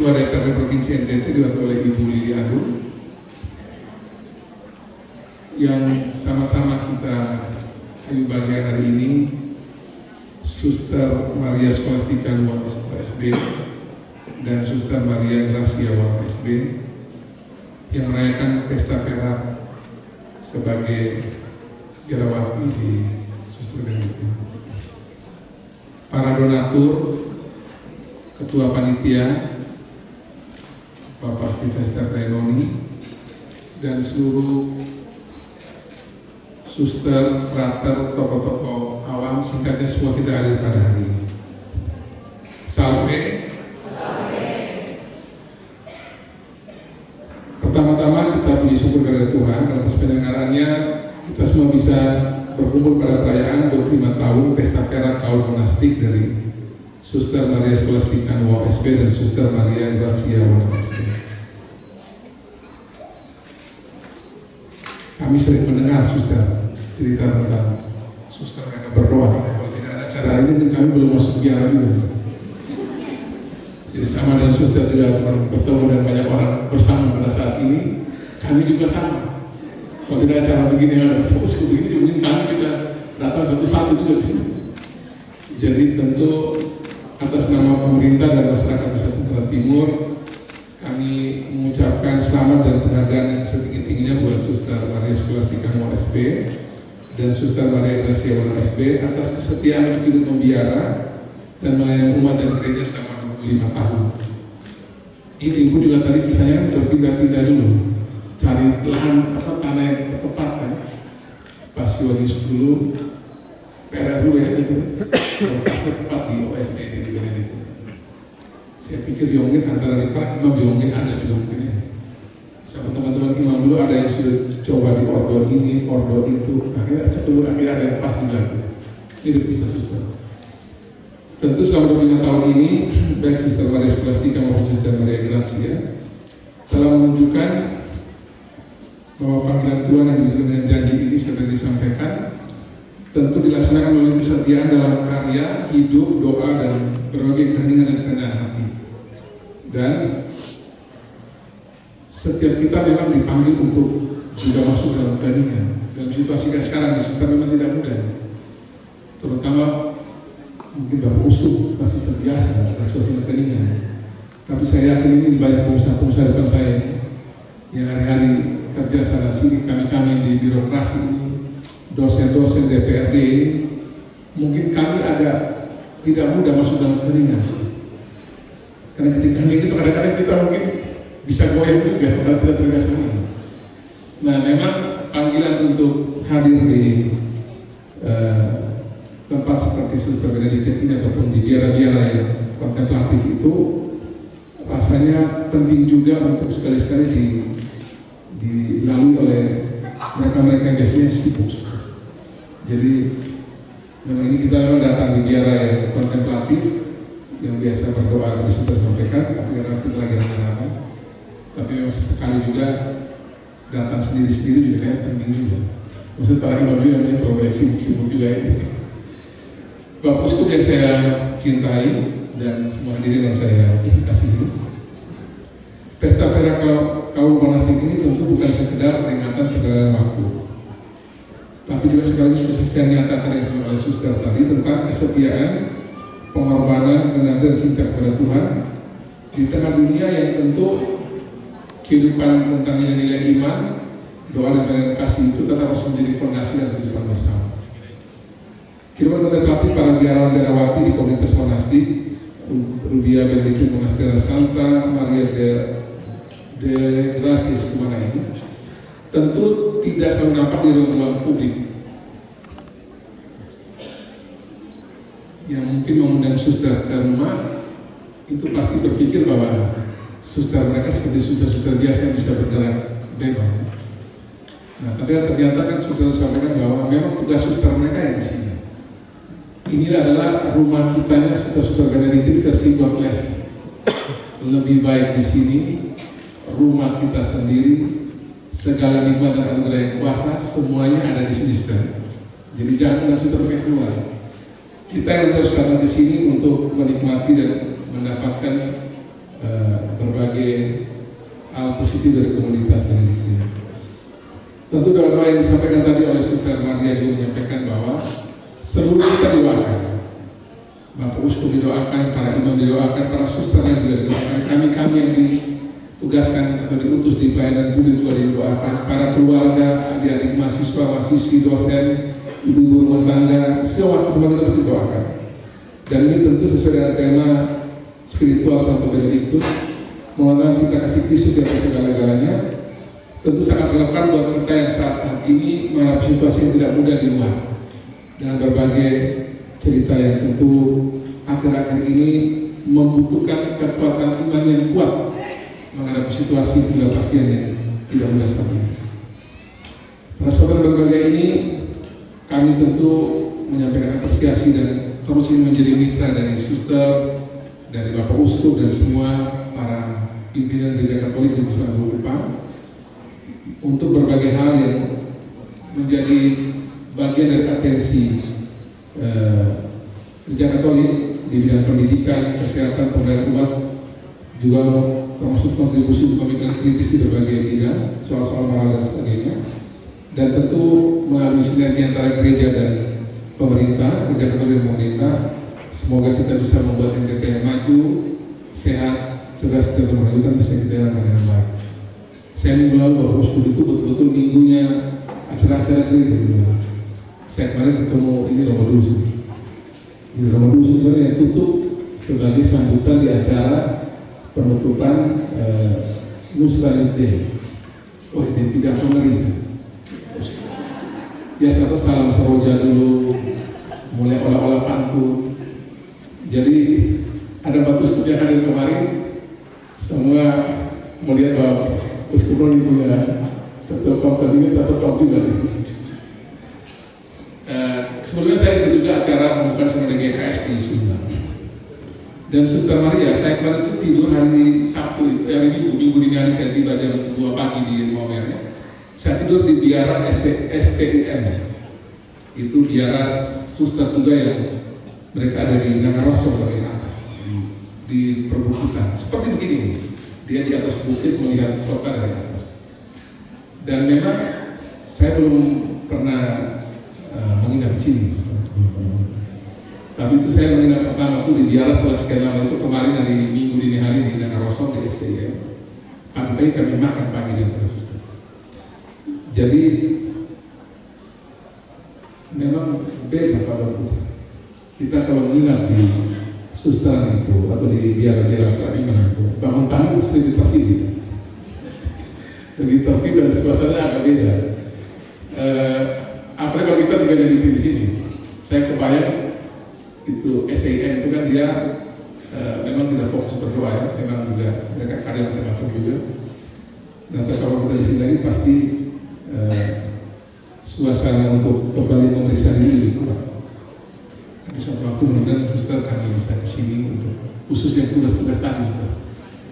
Ketua DPRD Provinsi NTT diwakili oleh Ibu Lili Agung, yang sama-sama kita ambil bagian hari ini, Suster Maria Scholastica Luar SB dan Suster Maria Gracia Luar SB yang merayakan pesta perak sebagai Gerawati di Suster itu. Para donatur, Ketua Panitia, Bapak Sylvester Renoni, dan seluruh suster, frater, tokoh-tokoh awam, singkatnya semua kita hadir pada hari ini. Salve. Pertama-tama kita puji syukur kepada Tuhan atas pendengarannya kita semua bisa berkumpul pada perayaan 25 tahun pesta perak kaul monastik dari Suster Maria Scholastica Nuova SB dan Suster Maria Gracia Nuova SB. Kami sering mendengar suster cerita tentang suster yang berdoa. Kalau tidak ada acara ini, kami belum masuk biara juga. Jadi sama dengan suster juga bertemu dengan banyak orang bersama pada saat ini, kami juga sama. Kalau tidak acara begini, ada fokus ke begini, mungkin kami juga datang satu-satu juga di sini. Jadi tentu atas nama pemerintah dan masyarakat Nusa Tenggara Timur, kami mengucapkan selamat dan penghargaan yang setinggi-tingginya buat Suster Maria Scholastica Nuova SB dan Suster Maria Gracia Nuova SB atas kesetiaan hidup membiara dan melayani umat dan gereja selama 25 tahun. Ini ibu juga tadi kisahnya berpindah-pindah dulu, cari lahan atau tanah yang tepat kan. Pas waktu dulu, PR dulu ya itu, tepat di OSB itu. Saya pikir diomongin antara Pak Imam diomongin ada juga mungkin ya. Sama teman-teman Imam dulu ada yang sudah coba di ordo ini, ordo itu, akhirnya ada yang pasti lagi. Ini bisa susah. Tentu selama 25 tahun ini, baik Suster Maria Scholastica maupun Suster Maria Gracia telah menunjukkan bahwa panggilan Tuhan yang diberikan dengan janji ini seperti disampaikan tentu dilaksanakan melalui kesetiaan dalam karya, hidup, doa, dan berbagai keheningan dan kerendahan hati. Dan setiap kita memang dipanggil untuk juga masuk dalam keheningan. Dalam situasi kayak sekarang, kita memang tidak mudah. Terutama mungkin Bapak Usu masih terbiasa dengan suasana keheningan. Tapi saya yakin ini banyak pengusaha-pengusaha depan saya yang hari-hari kerja sana sini, kami di birokrasi ini, dosen-dosen DPRD, mungkin kami agak tidak mudah masuk dalam keheningan. Karena ketika hening itu kadang-kadang kita mungkin bisa goyang juga kalau tidak terbiasa ini. Nah, memang panggilan untuk hadir di tempat seperti Suster Benedikta ini ataupun di biara-biara yang kontemplatif itu rasanya penting juga untuk sekali-sekali dilalui oleh mereka-mereka yang biasanya sibuk. Jadi memang ini kita memang datang di biara yang kontemplatif yang biasa berdoa tadi sudah sampaikan, tapi nanti lagi lama. Tapi memang sesekali juga datang sendiri-sendiri juga kayak penting juga. Maksud Pak Imam juga yang terlalu sibuk juga ini. Bapak Uskup yang saya cintai dan semua hadirin yang saya kasihi, pesta perak kaum monastik ini tentu bukan sekedar peringatan perjalanan waktu, tapi juga sekaligus kesaksian nyata tadi oleh suster tadi tentang kesetiaan, pengorbanan, dan cinta kepada Tuhan di tengah dunia yang tentu kehidupan tentang nilai-nilai iman, doa dan kasih itu tetap harus menjadi fondasi dan kehidupan bersama. Kiranya tetapi para biara-biarawati di komunitas monastik Rubia Benedictum Monastera Santa Maria de Gracia Sumana ini tentu tidak selalu nampak di ruang publik. Yang mungkin mengundang suster ke rumah itu pasti berpikir bahwa suster mereka seperti suster-suster biasa yang bisa bergerak bebas. Nah, tapi ternyata kan suster sampaikan bahwa memang tugas suster mereka yang di sini. Inilah adalah rumah kitanya suster-suster Benediktin versi 12. Lebih baik di sini, rumah kita sendiri, segala nikmat dan anugerah yang kuasa semuanya ada di sini, suster. Jadi jangan suster pakai keluar. Kita yang terus datang ke sini untuk menikmati dan mendapatkan berbagai hal positif dari komunitas dan ini. Tentu doa yang disampaikan tadi oleh Suster Maria juga menyampaikan bahwa seluruh kita didoakan. Bapak Uskup didoakan, para imam didoakan, para suster yang juga didoakan, kami yang ditugaskan atau diutus di pelayanan budi juga didoakan, para keluarga, adik-adik mahasiswa, mahasiswi, dosen, ibu-ibu rumah tangga, semua kita pasti doakan. Dan ini tentu sesuai dengan tema spiritual Santo Benediktus, mengenal cinta kasih Kristus di atas segala-galanya. Tentu sangat relevan buat kita yang saat ini menghadapi situasi yang tidak mudah di luar, dengan berbagai cerita yang tentu akhir-akhir ini membutuhkan kekuatan iman yang kuat menghadapi situasi ketidakpastian yang tidak mudah sekali. Para saudara berbagai ini, kami tentu menyampaikan apresiasi dan terus ingin menjadi mitra dari suster, dari Bapak Uskup dan semua para pimpinan Gereja Katolik di Pusat Kupang untuk berbagai hal yang menjadi bagian dari atensi Gereja Katolik di bidang pendidikan, kesehatan, pemberdayaan umat, juga termasuk kontribusi pemikiran kritis di berbagai bidang, soal-soal moral dan sebagainya. Dan tentu melalui sinergi antara gereja dan pemerintah, Gereja Katolik dan pemerintah, semoga kita bisa membuat NDT yang maju, sehat, cerdas, dan memajukan bisa kita dengan baik. Saya minggu lalu Bapak Uskup itu betul-betul minggunya acara-acara gereja. Saya kemarin ketemu ini Romo Dusu. Di Romo Dusu sebenarnya yang tutup sebagai sambutan di acara penutupan Nusra Day. Oh, ini tidak pemerintah. Biasa tuh salam seroja dulu, mulai olah-olah pantun. Jadi ada Bapak Uskup yang hadir kemarin, semua melihat bahwa Uskup ini punya ketua kabinet atau top juga. Sebelumnya saya ikut juga acara pembukaan sekolah GKS di Sunda. Dan Suster Maria, saya kemarin itu tidur hari Sabtu itu, hari Minggu dini hari saya tiba jam 2 pagi di Momernya. Saya tidur di biara STIM. Itu biara suster juga yang mereka ada di Nangaroso bagian atas di perbukitan. Seperti begini, dia di atas bukit melihat kota dari atas. Dan memang saya belum pernah menginap di sini. Tapi itu saya menginap pertama itu di biara setelah sekian lama itu kemarin hari Minggu dini hari di Nangaroso di STIM. Sampai kami makan pagi dan terus. Jadi memang beda kalau kita kalau menginap di susteran itu atau di biara-biara keimanan itu bangun pagi mesti ditertib. Begitu tertib dan suasana agak beda. Apalagi kalau kita juga jadi di sini, saya kebayang itu SAN itu kan dia memang tidak fokus berdoa ya, memang juga mereka karya termasuk juga. Nanti kalau kita di sini lagi pasti suasana untuk kembali memeriksa diri itu. Di suatu waktu mudah-mudahan suster kami bisa ke sini untuk khusus yang tugas-tugas tadi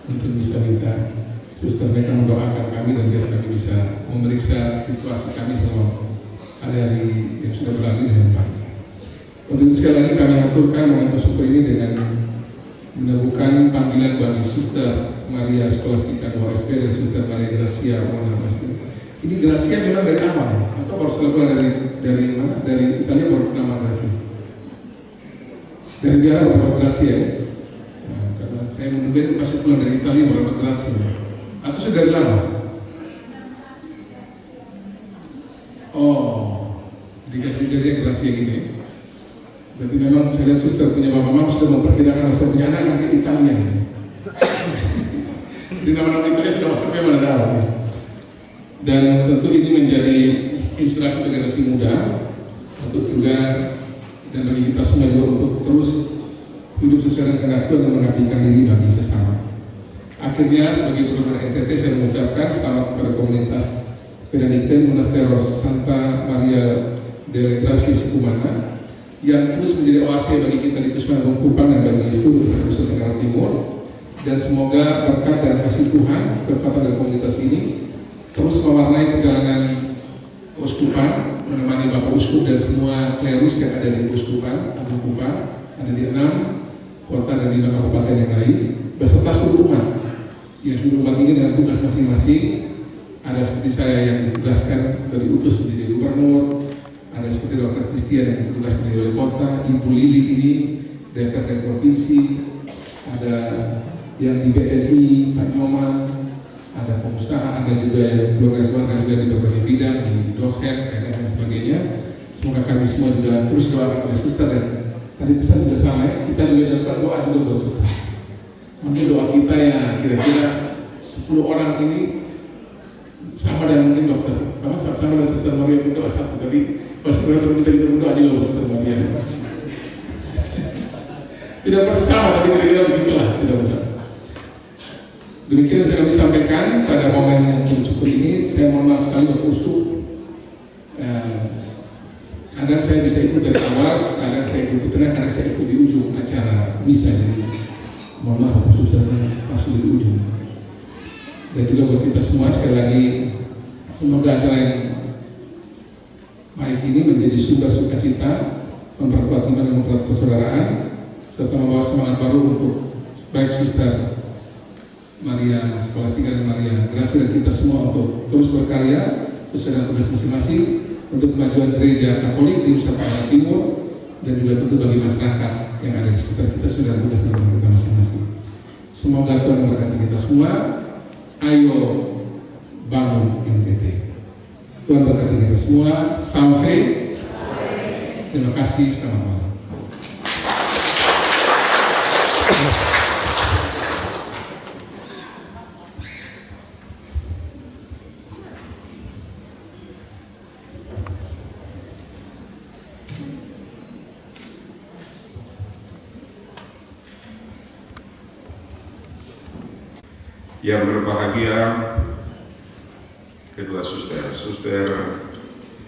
untuk bisa minta suster mereka mendoakan kami dan biar kami bisa memeriksa situasi kami selama hari-hari yang sudah berlalu dengan baik. Untuk sekali lagi kami aturkan momentum super ini dengan menemukan panggilan bagi Suster Maria Scholastica OSP dan Suster Maria Grazia Onamasi. Ini Grazia memang dari awal atau baru setelah dari mana? Dari Italia baru nama Grazia. Dari biara baru Grazia ya. Nah, karena saya menunggu itu pasti pulang dari Italia baru Grazia. Atau sudah dari lama? Oh, dikasih dari Grazia gini. Jadi memang saya lihat suster punya bapak mama sudah memperkirakan masa punya anak nanti Italia. Jadi nama-nama Italia sudah masuk ke mana-mana. Dan tentu ini menjadi inspirasi bagi generasi muda untuk juga dan bagi kita semua juga untuk terus hidup sesuai dengan kehendak dan mengabdikan diri bagi sesama. Akhirnya sebagai gubernur NTT saya mengucapkan selamat kepada komunitas Penelitian Monasteros Santa Maria del Trasi Sukumana yang terus menjadi oase bagi kita di Kusuma Kupang dan bagi seluruh Nusa Tenggara Timur. Dan semoga berkat dan kasih Tuhan kepada komunitas ini terus mewarnai perjalanan Uskupan, menemani Bapak Uskup dan semua klerus yang ada di Uskupan, Kupang, ada di 6 kota dan 5 kabupaten yang lain, beserta seluruh umat yang sudah umat ini dengan tugas masing-masing. Ada seperti saya yang ditugaskan atau diutus menjadi gubernur, ada seperti Dr. Christian yang ditugas menjadi wali kota, Ibu Lili ini DPRD provinsi, ada yang di BNI, Pak Nyoman, ada pengusaha, ada juga keluarga-keluarga juga di berbagai bidang, di dosen, dan sebagainya. Semoga kami semua juga terus doakan oleh suster, dan tadi pesan sudah sama ya, kita juga dapat doa juga buat suster. Mungkin doa kita ya kira-kira 10 orang ini sama dengan mungkin dokter, sama dengan suster Maria berdoa satu, tapi pas kita berdoa juga buat suster Maria. Tidak pasti sama, tapi kira-kira begitulah, tidak usah. Demikian yang kami sampaikan pada momen yang cukup ini. Saya mohon maaf sekali berkusuk. Kadang saya bisa ikut dari awal, kadang saya ikut tengah, kadang saya ikut di ujung acara misa. Jadi mohon maaf berkusuk pas di ujung. Dan juga buat kita semua sekali lagi, semoga acara yang baik ini menjadi sumber sukacita, memperkuat iman dan memperkuat persaudaraan, serta membawa semangat baru untuk baik Suster Maria Skolastika dan Maria Gracia dan kita semua untuk terus berkarya sesuai dengan tugas masing-masing untuk kemajuan gereja Katolik di Nusa Tenggara Timur, dan juga tentu bagi masyarakat yang ada di sekitar kita sudah dengan tugas kita masing-masing. Semoga Tuhan memberkati kita semua. Ayo bangun NTT. Tuhan berkati kita semua. Sampai. Terima kasih. Selamat malam. Yang berbahagia kedua Suster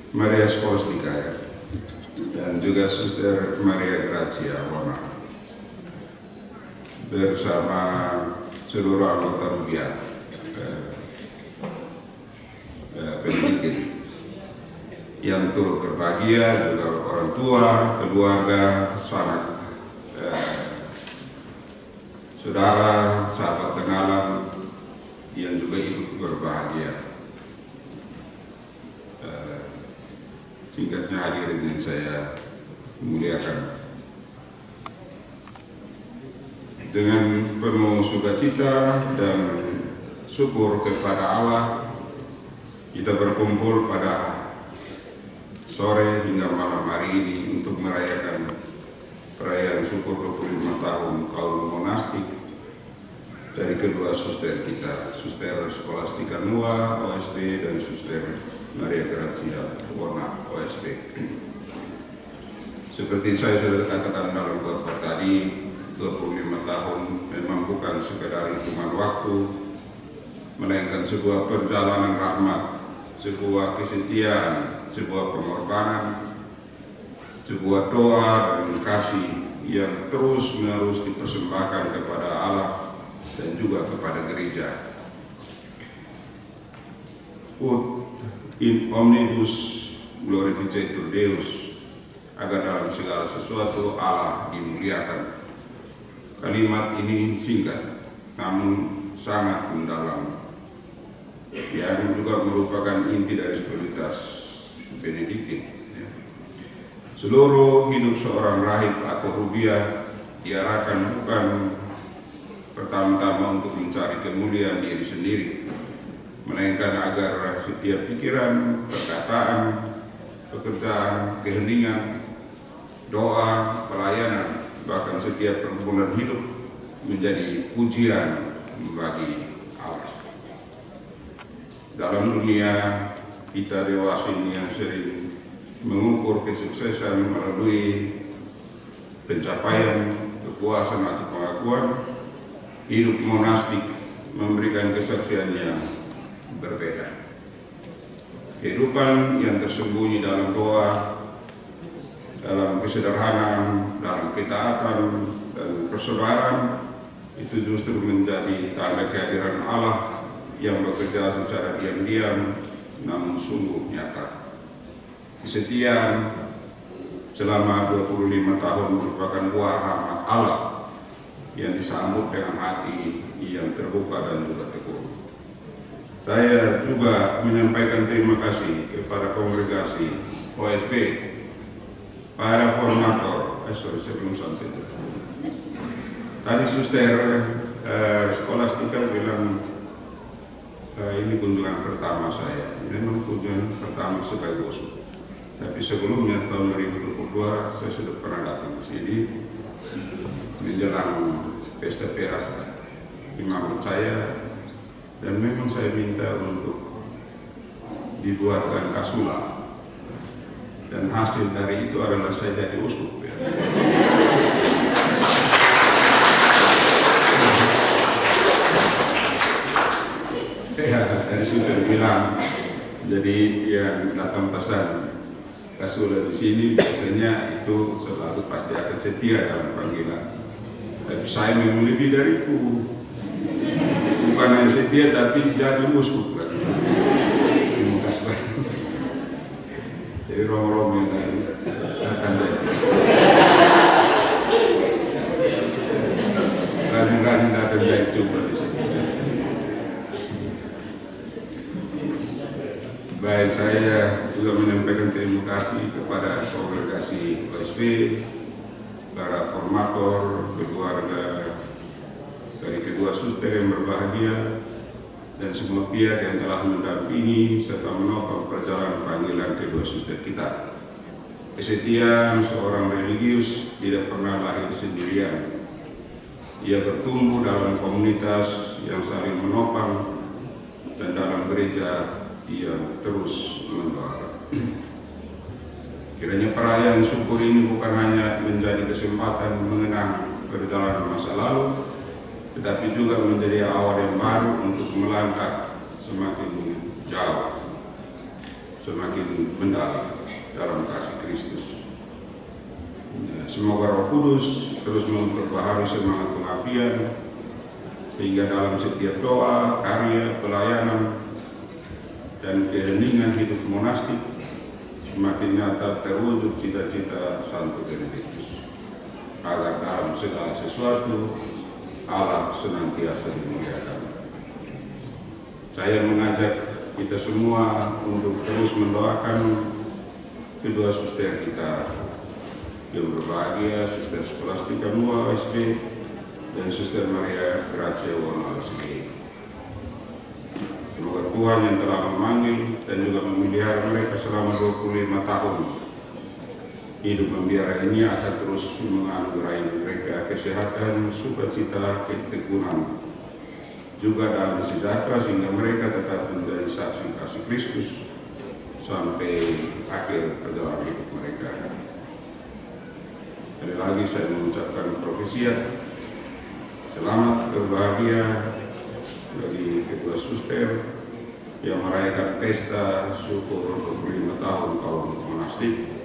Maria Skolastika dan juga Suster Maria Gracia Wona bersama seluruh anggota Rubiah pendidik yang turut berbahagia, juga orang tua, keluarga, sanak saudara, sahabat kenalan yang juga ikut berbahagia. Singkatnya hadirin yang saya muliakan, dengan penuh sukacita dan syukur kepada Allah, kita berkumpul pada sore hingga malam hari ini untuk merayakan perayaan syukur 25 tahun kaum monastik dari kedua suster kita, Suster Skolastika Nua OSB dan Suster Maria Gracia Wona OSB. Seperti saya sudah katakan dalam khotbah tadi, 25 tahun memang bukan sekedar hitungan waktu, melainkan sebuah perjalanan rahmat, sebuah kesetiaan, sebuah pengorbanan, sebuah doa dan kasih yang terus-menerus dipersembahkan kepada Allah dan juga kepada gereja. Ut in omnibus glorificetur Deus, agar dalam segala sesuatu Allah dimuliakan. Kalimat ini singkat namun sangat mendalam, yang juga merupakan inti dari spiritualitas Benediktin. Seluruh hidup seorang rahib atau rubiah diarahkan bukan pertama-tama untuk mencari kemuliaan diri sendiri, melainkan agar setiap pikiran, perkataan, pekerjaan, keheningan, doa, pelayanan, bahkan setiap pergumulan hidup menjadi pujian bagi Allah. Dalam dunia kita dewasa ini yang sering mengukur kesuksesan melalui pencapaian, kepuasan atau pengakuan, hidup monastik memberikan kesaksian yang berbeda. Kehidupan yang tersembunyi dalam doa, dalam kesederhanaan, dalam ketaatan dan persaudaraan, itu justru menjadi tanda kehadiran Allah yang bekerja secara diam-diam namun sungguh nyata. Kesetiaan selama 25 tahun merupakan buah rahmat Allah yang disambut dengan hati yang terbuka dan juga teguh. Saya juga menyampaikan terima kasih kepada kongregasi OSP, para formator. Saya belum sampai. Tadi suster skolastika bilang ini kunjungan pertama saya. Memang kunjungan pertama sebagai uskup. Tapi sebelumnya tahun 2022 saya sudah pernah datang ke sini menjelang pesta perak imamat saya, dan memang saya minta untuk dibuatkan kasula, dan hasil dari itu adalah saya jadi uskup. Ya, dari sudah bilang, jadi yang datang pesan kasula di sini biasanya itu selalu pasti akan setia dalam panggilan. Tapi saya memang lebih dari itu, bukan hanya setia tapi jadi uskup. Terima kasih banyak. Jadi rom-rom yang datang dari rajin-rajin datang dari coba di sini. Baik, saya juga menyampaikan terima kasih kepada kongregasi OSP, para formator, keluarga dari kedua suster yang berbahagia, dan semua pihak yang telah mendampingi serta menopang perjalanan panggilan kedua suster kita. Kesetiaan seorang religius tidak pernah lahir sendirian. Ia bertumbuh dalam komunitas yang saling menopang, dan dalam gereja ia terus mendoakan. Kiranya perayaan syukur ini bukan hanya menjadi kesempatan mengenang perjalanan masa lalu, tetapi juga menjadi awal yang baru untuk melangkah semakin jauh, semakin mendalam dalam kasih Kristus. Semoga Roh Kudus terus memperbaharui semangat pengabdian, sehingga dalam setiap doa, karya, pelayanan, dan keheningan hidup monastik semakin nyata terwujud cita-cita Santo Benediktus, agar dalam segala sesuatu Allah senantiasa dimuliakan. Saya mengajak kita semua untuk terus mendoakan kedua suster kita yang berbahagia, Suster Skolastika Mua OSP dan Suster Maria Gracia Wono LSB. Semoga Tuhan yang telah memanggil dan juga memelihara mereka selama 25 tahun hidup membiara ini akan terus menganugerahi mereka kesehatan, sukacita, ketekunan, juga dalam sejahtera, sehingga mereka tetap menjadi saksi kasih Kristus sampai akhir perjalanan hidup mereka. Sekali lagi saya mengucapkan profesiat selamat berbahagia bagi kedua suster yang merayakan pesta syukur 25 tahun kaum monastik.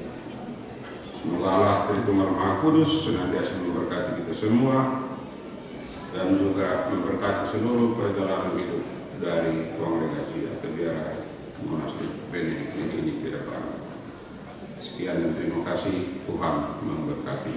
Semoga Allah Tritunggal Maha Kudus senantiasa memberkati kita semua dan juga memberkati seluruh perjalanan hidup dari kongregasi atau biara monastik Benediktin ini ke depan. Sekian dan terima kasih. Tuhan memberkati.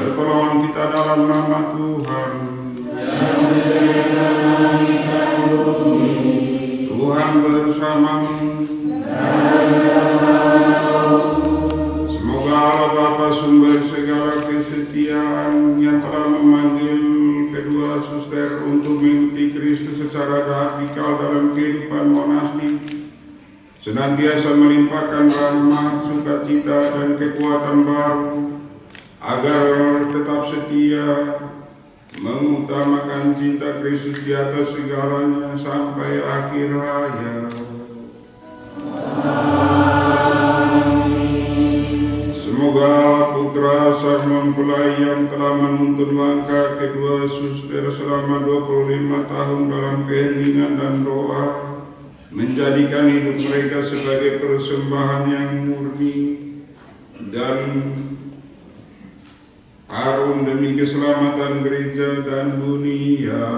Bertolong kita dalam nama Tuhan. Tuhan bersamamu. Semoga Allah Bapa sumber segala kesetiaan yang telah memanggil kedua mengikuti Kristus secara radikal dalam kehidupan monastik, senantiasa melimpahkan rahmat, sukacita, dan kekuatan baru, agar tetap setia mengutamakan cinta Kristus di atas segalanya sampai akhir hayat. Semoga Putra Sang Mempelai yang telah menuntun langkah kedua suster selama 25 tahun dalam keheningan dan doa, menjadikan hidup mereka sebagai persembahan yang murni dan harum demi keselamatan gereja dan dunia.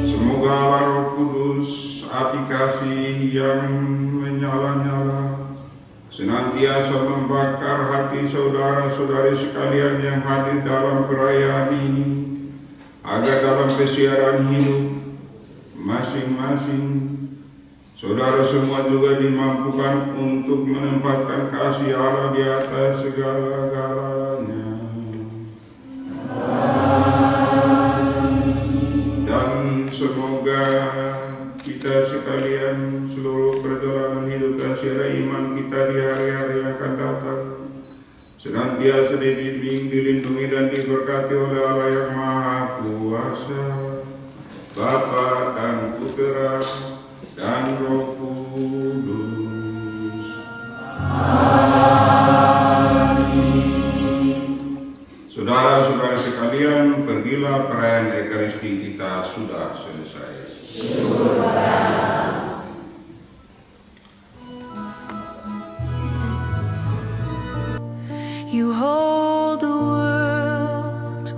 Semoga Roh Kudus, api kasih yang menyala-nyala, senantiasa membakar hati saudara-saudari sekalian yang hadir dalam perayaan ini, agar dalam kesiaran hidup masing-masing saudara semua juga dimampukan untuk menempatkan kasih Allah di atas segala-galanya. Dan semoga kita sekalian, seluruh perjalanan hidup dan syarat iman kita di hari-hari yang akan datang, senantiasa dibimbing, dilindungi, dan diberkati oleh Allah yang Maha Kuasa, Bapa dan Putera dan Roh Kudus. Saudara-saudara sekalian, pergilah, perayaan Ekaristi kita sudah selesai. You hold the world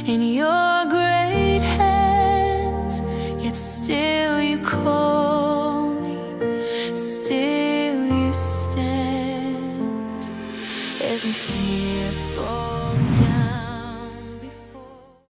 in your great hands, yet still